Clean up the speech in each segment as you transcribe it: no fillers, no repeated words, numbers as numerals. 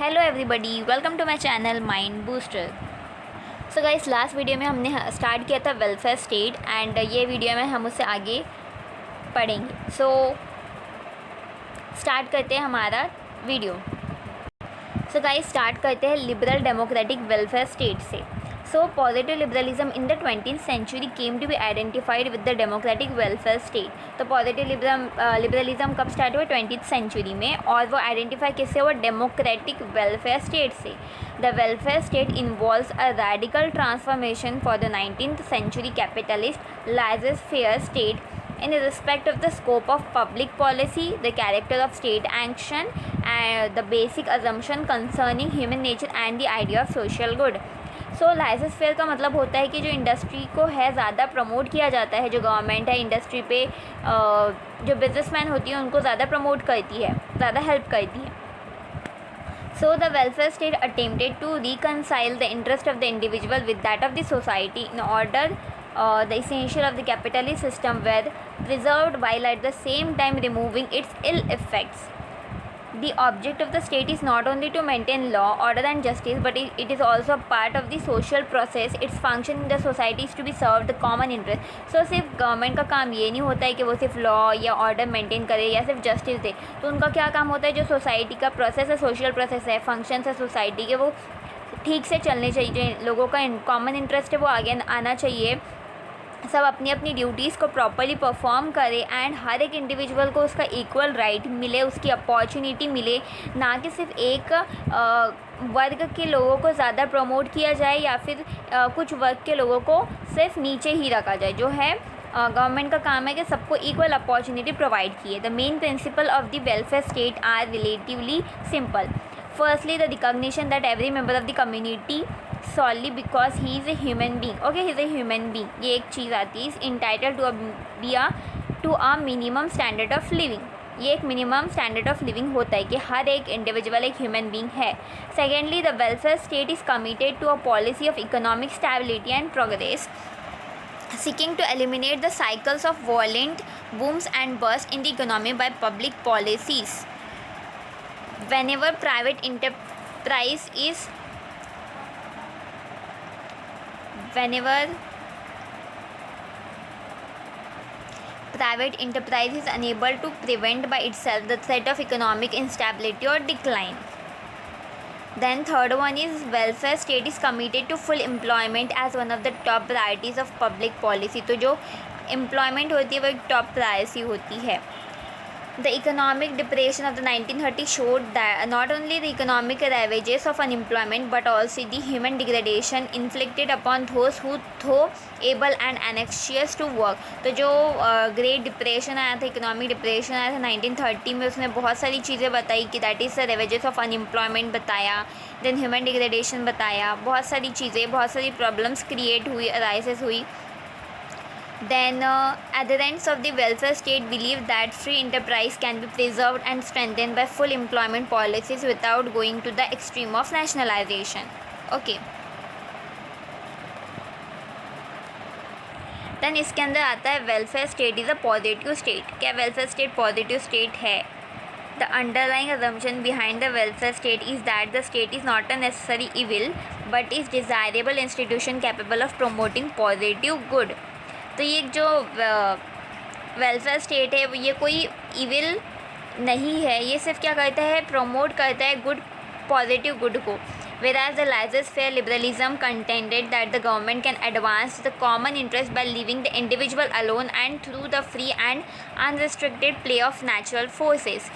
Hello everybody, welcome to my channel Mind Booster. So guys, last video में हमने start किया था welfare state and ये वीडियो में हम उससे आगे पढ़ेंगे। सो स्टार्ट करते हैं हमारा वीडियो। सो गाइस, स्टार्ट करते हैं लिबरल डेमोक्रेटिक वेलफेयर स्टेट से। So positive liberalism in the 20th century came to be identified with the democratic welfare state। तो पॉजिटिव लिबरलिज्म कब स्टार्ट हुआ? 20th सेंचुरी में, और वो आइडेंटिफाई किससे हुआ? डेमोक्रेटिक वेलफेयर स्टेट से। The welfare state involves a radical transformation for the 19th century capitalist laissez-faire state in respect of the scope of public policy, the character of state action, and the basic assumption concerning human nature and the idea of social good। So laissez faire का मतलब होता है कि जो industry को है ज़्यादा promote किया जाता है, जो गवर्नमेंट है इंडस्ट्री पे जो बिजनेसमैन होती है उनको ज़्यादा प्रमोट करती है, ज़्यादा हेल्प करती है। So the welfare state attempted to reconcile the interest of the individual with that of the society in order the essential of the capitalist system were preserved while at the same time removing its ill effects। The object of the state is not only to maintain law, order and justice, but it is also a part of the social process। Its function in the society is to be served the common interest। So सिर्फ government का काम ये नहीं होता है कि वो सिर्फ लॉ या ऑर्डर मेंटेन करे या सिर्फ जस्टिस दे। तो उनका क्या काम होता है? जो सोसाइटी का प्रोसेस है, सोशल प्रोसेस है, फंक्शंस है सोसाइटी के, वो ठीक से चलने चाहिए। जो लोगों का कॉमन इंटरेस्ट है वो आगे आना चाहिए। सब अपनी अपनी ड्यूटीज़ को प्रॉपरली परफॉर्म करे एंड हर एक इंडिविजुअल को उसका इक्वल राइट मिले, उसकी अपॉर्चुनिटी मिले, ना कि सिर्फ एक वर्ग के लोगों को ज़्यादा प्रमोट किया जाए या फिर कुछ वर्ग के लोगों को सिर्फ नीचे ही रखा जाए। जो है गवर्नमेंट का काम है कि सबको इक्वल अपॉर्चुनिटी प्रोवाइड किए। The main principle of the welfare state are relatively simple. Firstly the recognition that every member of the community solely because he is a human being, okay, he is a human being, ये एक चीज़ आती है। is entitled to a minimum standard of living। ये एक minimum standard of living होता है कि हर एक इंडिविजुअल एक ह्यूमन बींग है। Secondly the welfare state is committed to a policy of economic stability and progress, seeking to eliminate the cycles of violent booms and bursts in the economy by public policies। Whenever private enterprise is unable to prevent by itself the threat of economic instability or decline। Then third one is welfare state is committed to full employment as one of the top priorities of public policy। तो जो employment होती है वो एक top priority होती है। The economic depression of the 1930s showed that not only the economic ravages of unemployment but also the human degradation inflicted upon those who though able and anxious to work। तो जो great depression आया था, economic depression आया था 1930 में, उसने बहुत सारी चीज़ें बताई कि that is the ravages of unemployment बताया, देन ह्यूमन डिग्रेडेशन बताया, बहुत सारी चीज़ें, बहुत सारी प्रॉब्लम्स क्रिएट हुई, अराइसेस हुई। Then adherents of the welfare state believe that free enterprise can be preserved and strengthened by full employment policies without going to the extreme of nationalization। Okay। Then इसके अंदर आता है welfare state is a positive state. क्या welfare state positive state है? The underlying assumption behind the welfare state is that the state is not a necessary evil but is desirable institution capable of promoting positive good। तो ये जो welfare state है ये कोई evil नहीं है, ये सिर्फ क्या करता है? प्रमोट करता है गुड, पॉजिटिव गुड को। Whereas the laissez-faire liberalism contended that the government can advance the common interest by leaving the individual alone and through the free and unrestricted play of natural forces।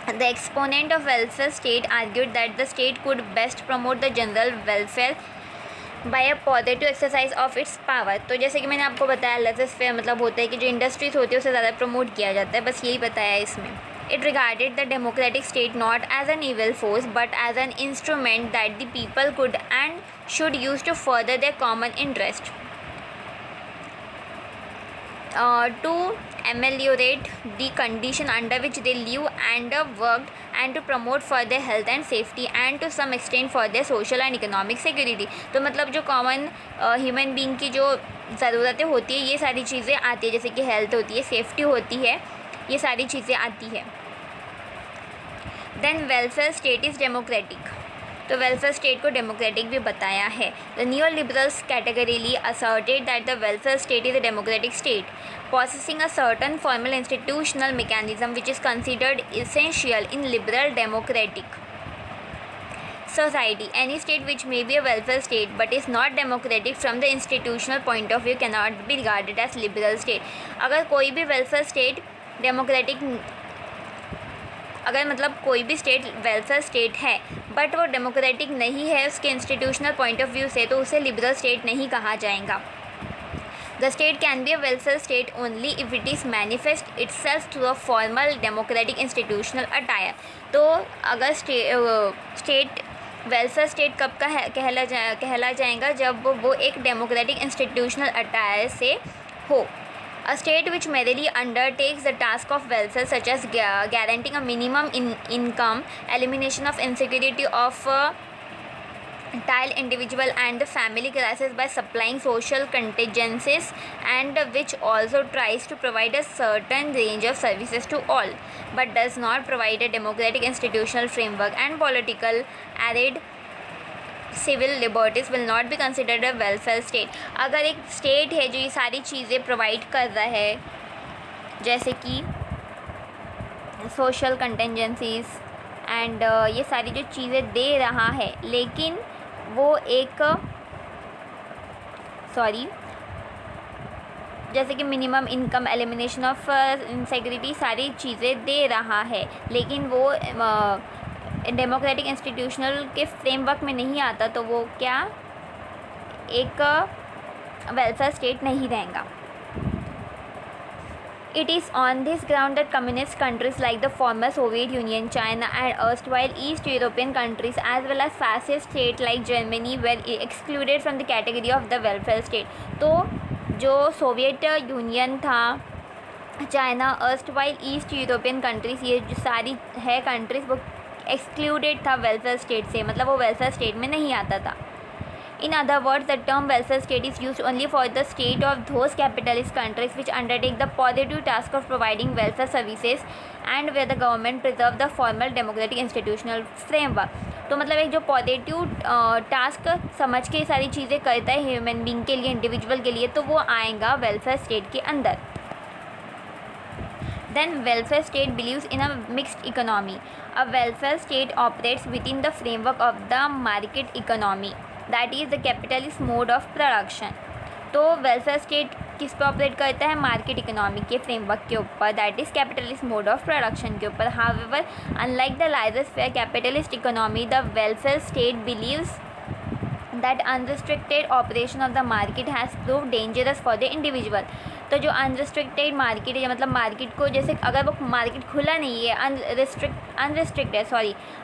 The exponent of welfare state argued that the state could best promote the general welfare by a positive exercise of its power. तो जैसे कि मैंने आपको बताया, laser-fair मतलब होता है कि जो इंडस्ट्रीज होती है उसे ज़्यादा प्रमोट किया जाता है, बस यही बताया है इसमें। It regarded the democratic state not as an evil force but as an instrument that the people could and should use to further their common interest, to ameliorate the condition under which they live and worked and to promote further health and safety and to some extent further social and economic security। तो मतलब जो common human being की जो ज़रूरतें होती है ये सारी चीज़ें आती है, जैसे कि हेल्थ होती है, सेफ्टी होती है, ये सारी चीज़ें आती है। Then welfare state is democratic, तो वेलफेयर स्टेट को डेमोक्रेटिक भी बताया है। The new liberals categorically asserted that the welfare state is a democratic state possessing a certain formal institutional mechanism which is considered essential in liberal democratic society. Any state which may be a welfare state but is not democratic from the institutional point of view cannot be regarded as liberal state. अगर कोई भी welfare state democratic, अगर मतलब कोई भी state welfare state है but वो democratic नहीं है उसके इंस्टीट्यूशनल पॉइंट ऑफ व्यू से, तो उसे लिबरल स्टेट नहीं कहा जाएगा। The state can be a welfare state only if it is manifest itself through a formal democratic institutional attire. तो अगर स्टेट वेलफेयर स्टेट कब का कहला जाएगा, जब वो एक डेमोक्रेटिक इंस्टीट्यूशनल अटायर से हो। A state which merely undertakes the task of welfare, such as guaranteeing a minimum income, elimination of insecurity of entire individual and the family crisis by supplying social contingencies, and which also tries to provide a certain range of services to all, but does not provide a democratic institutional framework and political added civil liberties will not be considered a welfare state. अगर एक state है जो ये सारी चीज़ें provide कर रहा है, जैसे कि सोशल कंटेंजेंसीज एंड ये सारी जो चीज़ें दे रहा है, लेकिन वो एक जैसे कि minimum income, elimination of insecurity, सारी चीज़ें दे रहा है, लेकिन वो डेमोक्रेटिक इंस्टीट्यूशनल के फ्रेमवर्क में नहीं आता, तो वो क्या एक वेलफेयर स्टेट नहीं रहेगा। It is on this ground that communist countries like the former Soviet Union, China and erstwhile East European countries as well as fascist states like Germany were excluded from the category of the welfare state. तो जो Soviet union था, China, erstwhile east European countries, ये जो सारी है countries, वो excluded था welfare state से, मतलब वो वेलफेयर स्टेट में नहीं आता था। In other words, the term welfare state is used only for the state of those capitalist countries which undertake the positive task of providing welfare services and where the government preserve the formal democratic institutional framework. तो मतलब एक जो positive task समझ के सारी चीज़ें करता है ह्यूमन बींग के लिए, इंडिविजुअल के लिए, तो वो आएगा वेलफेयर स्टेट के अंदर। Then welfare state believes in a mixed economy. A welfare state operates within the framework of the market economy, that is the capitalist mode of production. तो वेलफेयर स्टेट किस पे ऑपरेट करता है? Market economy के framework के ऊपर, that is capitalist mode of production के ऊपर। However unlike the larger sphere capitalist economy, the welfare state believes that unrestricted operation of the market has proved dangerous for the individual. तो जो unrestricted market है, मतलब market को, जैसे अगर वो मार्केट खुला नहीं है,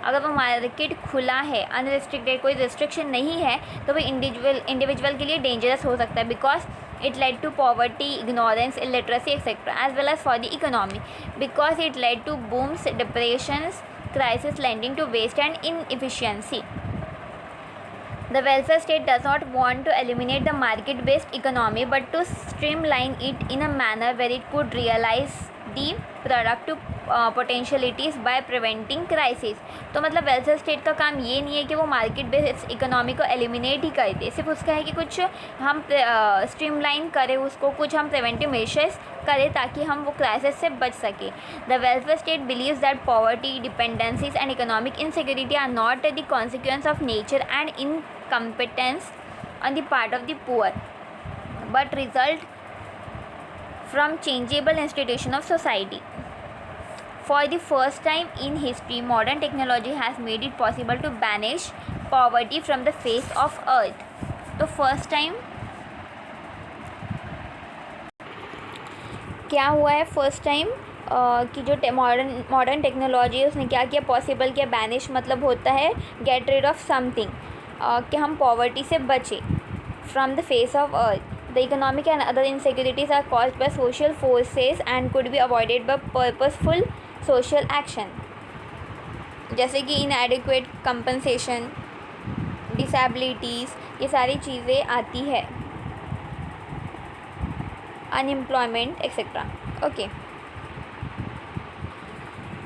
अगर वो मार्केट खुला है, अनरिस्ट्रिक्टेड, कोई रिस्ट्रिक्शन नहीं है, तो वो इंडिविजुअल के लिए डेंजरस हो सकता है, because it led to poverty, ignorance, illiteracy, etc. as well as for the economy, because it led to booms, depressions, crisis, leading to waste and inefficiency. The welfare state does not want to eliminate the market-based economy but to streamline it in a manner where it could realize the productive potentialities by preventing crisis. तो मतलब welfare state का काम ये नहीं है कि वो market based economy को एलिमिनेट ही कर दे, सिर्फ उसका है कि कुछ हम स्ट्रीमलाइन करें उसको, कुछ हम प्रिवेंटिव मेजर्स करें ताकि हम वो क्राइसिस से बच सके। The welfare state believes that poverty, dependencies and economic insecurity are not the consequence of nature and incompetence on the part of the poor but result from changeable institution of society. For the first time in history, modern technology has made it possible to banish poverty from the face of earth. तो first time क्या हुआ है? First time कि जो modern technology है उसने क्या किया? पॉसिबल किया। बैनिश मतलब होता है गेट रिड ऑफ समथिंग, कि हम पॉवर्टी से बचें from the face of earth. The economic and other insecurities are caused by social forces and could be avoided by purposeful social action. जैसे कि inadequate compensation, disabilities, ये सारी चीज़ें आती है, unemployment etc. Okay.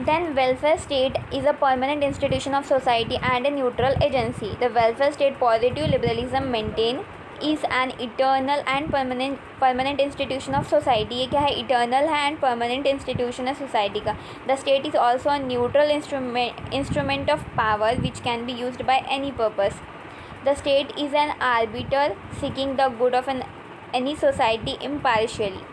Then welfare state is a permanent institution of society and a neutral agency. The welfare state positive liberalism maintain is an eternal and permanent institution of society. ये क्या है, eternal है and permanent institution है society का. The state is also a neutral instrument of power which can be used by any purpose. The state is an arbiter seeking the good of any society impartially.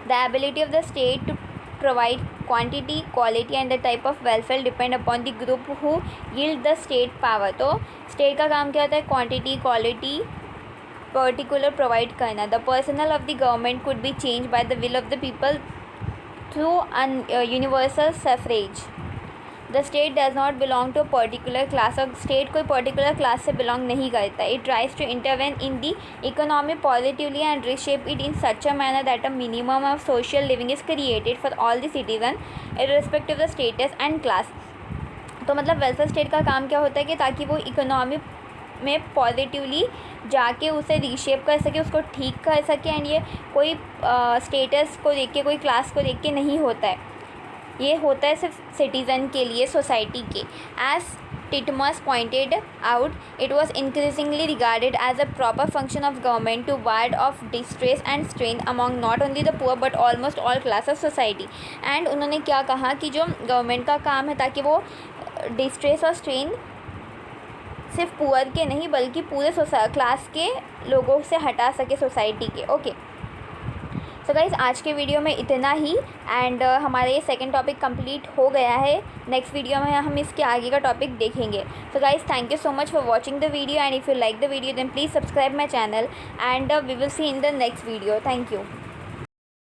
The ability of the state to provide quantity, quality and the type of welfare depend upon the group who yield the state power. तो state का काम क्या होता है, quantity, quality, particular provide करना. The personnel of the government could be changed by the will of the people through universal suffrage. The state does not belong to a particular class. और state कोई particular class से belong नहीं करता. It tries to intervene in the economy positively and reshape it in such a manner that a minimum of social living is created for all the citizens irrespective of the status and class. तो मतलब welfare state का काम क्या होता है कि ताकि वो इकोनॉमी में पॉजिटिवली जाके उसे रीशेप कर सके, उसको ठीक कर सके. एंड ये कोई स्टेटस को देख के, कोई क्लास को देख के नहीं होता है. ये होता है सिर्फ सिटीज़न के लिए, सोसाइटी के. As Titmuss pointed out, it was increasingly regarded as a proper function of government to ward off distress and strain among not only the poor but almost all class of society. And उन्होंने क्या कहा कि जो government का काम है ताकि वो डिस्ट्रेस और स्ट्रेन सिर्फ पुअर के नहीं बल्कि पूरे क्लास के लोगों से हटा सके सोसाइटी के. ओके, सो गाइज़ आज के वीडियो में इतना ही. एंड हमारे ये सेकंड टॉपिक कंप्लीट हो गया है. नेक्स्ट वीडियो में हम इसके आगे का टॉपिक देखेंगे. So guys thank you so much for watching the video. And if you like the video then please subscribe my channel and we will see in the next video. Thank you.